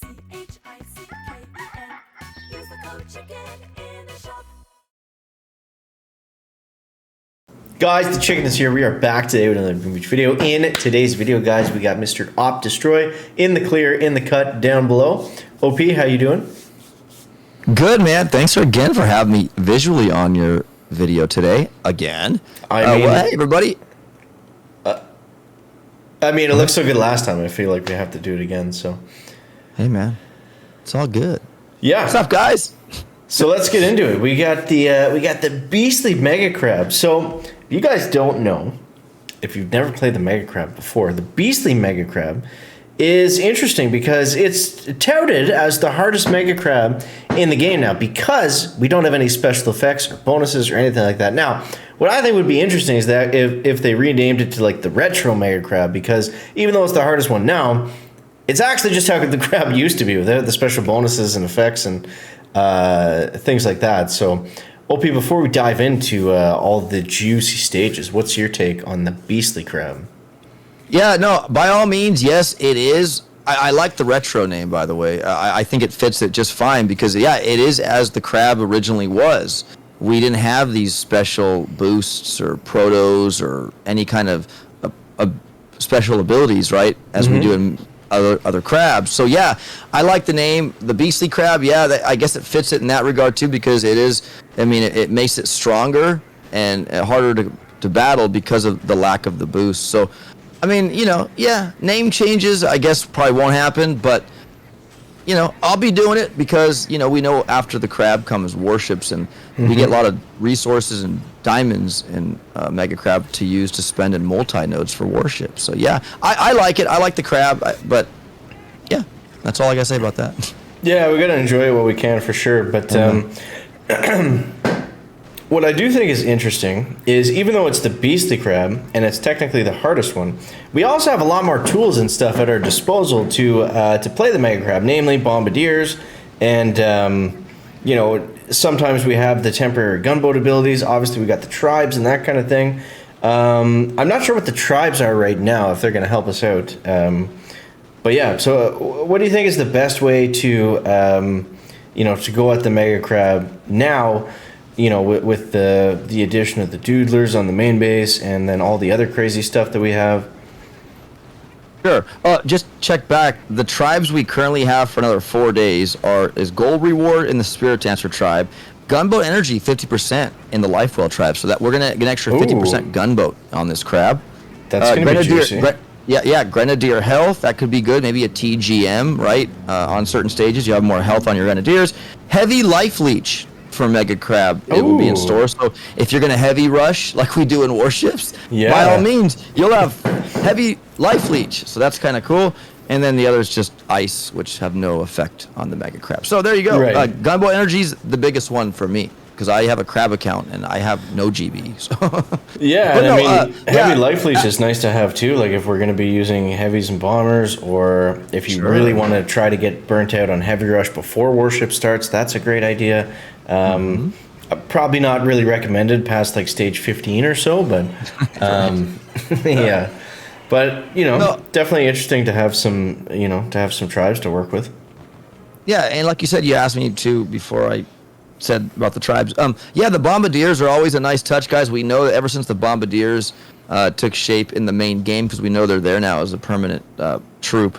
Use the code CHICKEN in the shop. Guys, the chicken is here. We are back today with another Boom Beach video. In today's video, guys, we got Mr. Op Destroy in the clear, in the cut down below. OP, how you doing? Good, man. Thanks again for having me visually on your video today. Again. I mean, well, hey, everybody. It looked so good last time. I feel like we have to do it again. So, hey, man, it's all good. Yeah. What's up, guys? So let's get into it. We got the beastly mega crab. So if you guys don't know, if you've never played the mega crab before, the beastly mega crab is interesting because it's touted as the hardest mega crab in the game now because we don't have any special effects or bonuses or anything like that. Now, what I think would be interesting is that if they renamed it to like the retro mega crab, because even though it's the hardest one now, it's actually just how the crab used to be without the special bonuses and effects and things like that. So, OP, before we dive into all the juicy stages, what's your take on the beastly crab? Yeah, no, by all means, yes, it is. I like the retro name, by the way. I think it fits it just fine because, yeah, it is as the crab originally was. We didn't have these special boosts or protos or any kind of special abilities, right, as we do in other crabs. So, yeah, I like the name, the beastly crab. Yeah, I guess it fits it in that regard, too, because it is, it makes it stronger and harder to battle because of the lack of the boost. So, yeah, name changes, I guess, probably won't happen, but, I'll be doing it because, we know after the crab comes warships, and we get a lot of resources and diamonds in Mega Crab to use to spend in multi-nodes for warships. So, yeah, I like it. I like the crab, but, yeah, that's all I got to say about that. Yeah, we got to enjoy it while we can for sure, but what I do think is interesting is even though it's the beastly crab and it's technically the hardest one, we also have a lot more tools and stuff at our disposal to play the mega crab, namely Bombardiers, and sometimes we have the temporary gunboat abilities. Obviously, we got the tribes and that kind of thing. I'm not sure what the tribes are right now if they're going to help us out. But yeah, so what do you think is the best way to to go at the mega crab now? With the addition of the doodlers on the main base and then all the other crazy stuff that we have. Sure. Just check back. The tribes we currently have for another 4 days is gold reward in the Spirit Dancer tribe, gunboat energy 50% in the Lifewell tribe. So that we're gonna get an extra 50% gunboat on this crab. That's gonna be juicy. Grenadier health, that could be good. Maybe a TGM, right? On certain stages, you have more health on your Grenadiers. Heavy life leech for Mega Crab, it will be in store. So if you're going to heavy rush like we do in Warships, by all means, you'll have heavy life leech. So that's kind of cool. And then the others just ice, which have no effect on the Mega Crab. So there you go. Right. Gunboat Energy's the biggest one for me because I have a crab account and I have no GB. So. Yeah, and heavy life leech is nice to have too. Like if we're going to be using heavies and bombers, or if you really want to try to get burnt out on heavy rush before Warship starts, that's a great idea. Probably not really recommended past like stage 15 or so, but yeah. But definitely interesting to have some tribes to work with. Yeah, and like you said, you asked me to before I said about the tribes. The Bombardiers are always a nice touch, guys. We know that ever since the Bombardiers took shape in the main game, because we know they're there now as a permanent troop.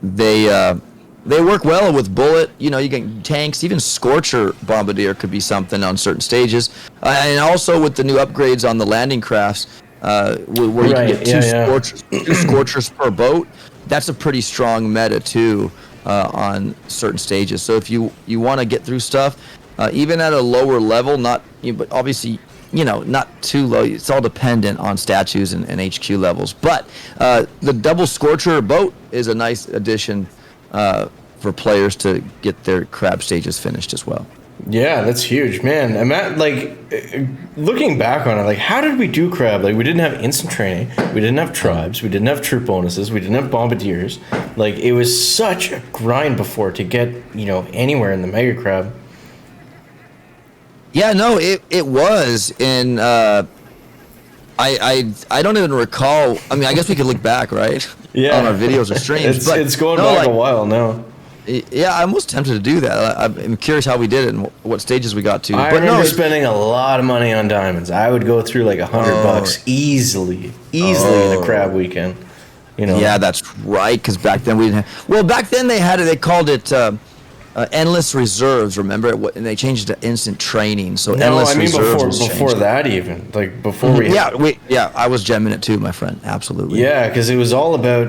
They work well with bullet. You get tanks. Even Scorcher Bombardier could be something on certain stages. And also with the new upgrades on the landing crafts, where you can get two Scorchers per boat. That's a pretty strong meta too on certain stages. So if you want to get through stuff, even at a lower level, but obviously not too low. It's all dependent on statues and HQ levels. But the double Scorcher boat is a nice addition for players to get their crab stages finished as well. Yeah, that's huge, man. I'm looking back on it, how did we do crab? We didn't have instant training, we didn't have tribes, we didn't have troop bonuses, we didn't have bombardiers. It was such a grind before to get anywhere in the mega crab. Yeah, no, it was, and I don't even recall. I mean, I guess we could look back, right? Yeah, on our videos or streams. It's going back a while now. Yeah, I'm almost tempted to do that. I'm curious how we did it and what stages we got to. I But remember no, spending a lot of money on diamonds. I would go through like $100 easily in a crab weekend. You know. yeah, that's right. Because back then we didn't have. Well, back then they called it endless reserves. Remember, and they changed it to instant training. So No, endless I mean reserves before changed. that even like before we. Yeah, I was gemming it too, my friend. Absolutely. Yeah, because it was all about,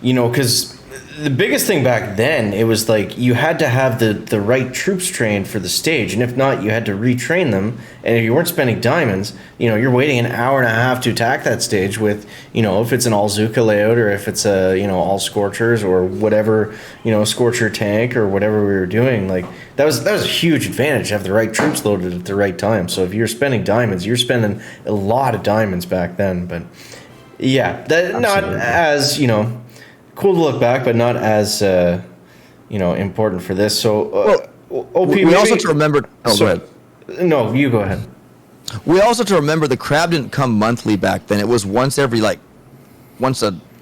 because the biggest thing back then, it was like you had to have the right troops trained for the stage, and if not, you had to retrain them. And if you weren't spending diamonds, you're waiting an hour and a half to attack that stage with, if it's an all Zuka layout or if it's a, all Scorchers or whatever, Scorcher tank or whatever we were doing. Like that was a huge advantage to have the right troops loaded at the right time. So if you're spending diamonds, you're spending a lot of diamonds back then, but. Yeah, that not as cool to look back, but not as important for this. So, OP. We also have to remember. Oh, go ahead. No, you go ahead. We also have to remember the crab didn't come monthly back then. It was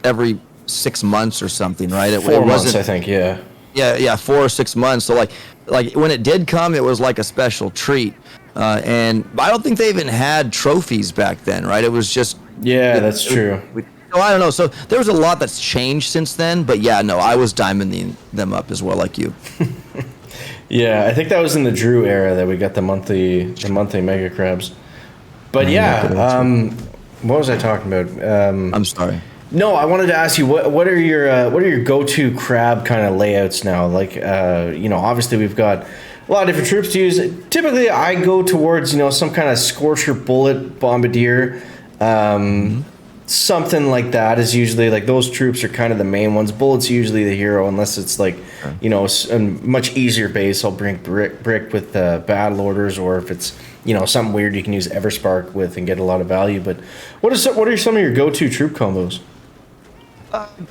every 6 months or something, right? It 4 months, wasn't, I think. Yeah. Yeah, 4 or 6 months. So like when it did come, it was like a special treat. And I don't think they even had trophies back then, right? It was just. Yeah, that's true. So I don't know. So there was a lot that's changed since then. But yeah, no, I was diamonding them up as well, like you. Yeah, I think that was in the Drew era that we got the monthly mega crabs. But what was I talking about? I'm sorry. No, I wanted to ask you what are your go-to crab kind of layouts now? Like obviously we've got a lot of different troops to use. Typically, I go towards some kind of Scorcher bullet bombardier. Something like that is usually like those troops are kind of the main ones. Bullet's usually the hero unless it's like a much easier base. I'll bring brick with battle orders, or if it's something weird you can use Everspark with and get a lot of value. But what are some of your go-to troop combos?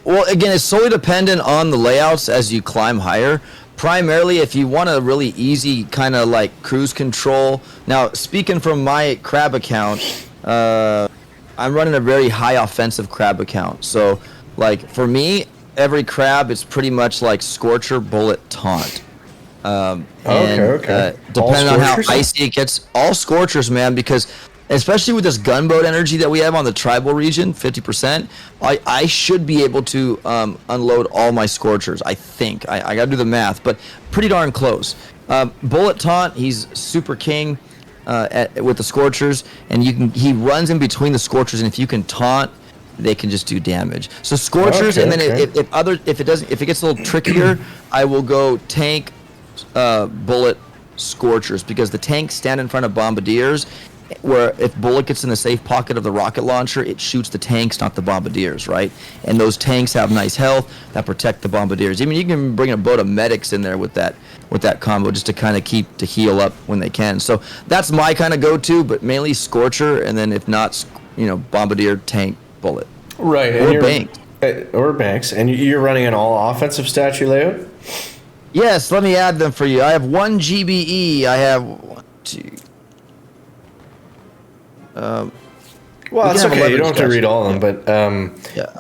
Well, again, it's solely dependent on the layouts as you climb higher. Primarily, if you want a really easy kind of like cruise control. Now, speaking from my crab account, I'm running a very high offensive crab account. So, like for me, every crab is pretty much like Scorcher, Bullet, Taunt. Okay. Depending on how icy it gets, all Scorchers, man, because especially with this gunboat energy that we have on the tribal region, 50%, I should be able to unload all my Scorchers, I think. I got to do the math, but pretty darn close. Bullet Taunt, he's super king with the Scorchers, and he runs in between the Scorchers, and if you can taunt, they can just do damage. So Scorchers, and then if it gets a little trickier, I will go tank, Bullet, Scorchers, because the tanks stand in front of Bombardiers, where if Bullet gets in the safe pocket of the rocket launcher, it shoots the tanks, not the Bombardiers, right? And those tanks have nice health that protect the Bombardiers. I mean, you can bring a boat of medics in there with that combo just to kind of heal up when they can. So that's my kind of go-to, but mainly Scorcher, and then if not, Bombardier, tank, Bullet. Right. Or Banks. Or Banks. And you're running an all offensive statue layout? Yes, let me add them for you. I have 1 GBE. I have 1, 2. Well, it's okay. You don't have to read all of them, but I'm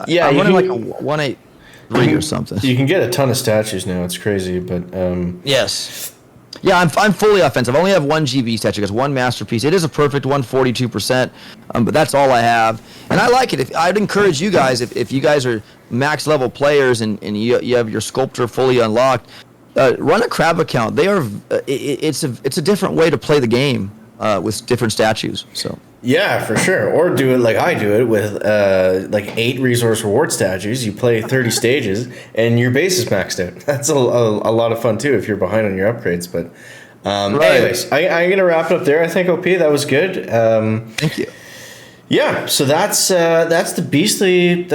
running like a 183 or something. You can get a ton of statues now. It's crazy, but yes. Yeah, I'm fully offensive. I only have 1 GB statue because 1 masterpiece. It is a perfect 142%, but that's all I have, and I like it. I'd encourage you guys, if you guys are max level players and you have your sculptor fully unlocked, run a crab account. It's a different way to play the game with different statues. So. Yeah, for sure. Or do it like I do it with like 8 resource reward statues. You play 30 stages and your base is maxed out. That's a lot of fun too if you're behind on your upgrades. But anyways, I'm gonna wrap it up there. I think OP, that was good. Thank you. Yeah, so that's the beastly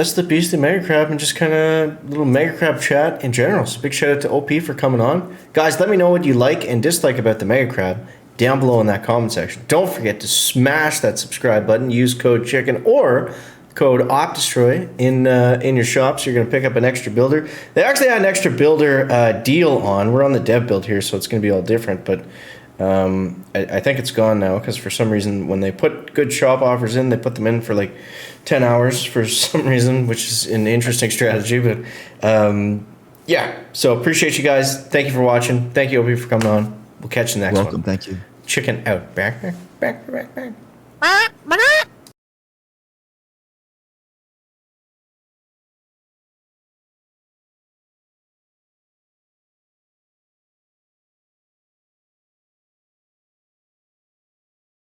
mega crab and just kind of little mega crab chat in general. So big shout out to OP for coming on, guys. Let me know what you like and dislike about the mega crab down below in that comment section. Don't forget to smash that subscribe button. Use code CHICKEN or code OpDestroy in your shops. You're going to pick up an extra builder. They actually had an extra builder deal on. We're on the dev build here, so it's going to be all different. But I think it's gone now because for some reason when they put good shop offers in, they put them in for like 10 hours for some reason, which is an interesting strategy. But yeah. So appreciate you guys. Thank you for watching. Thank you, Obi, for coming on. We'll catch you next Welcome. one. Thank you. Chicken out. Back.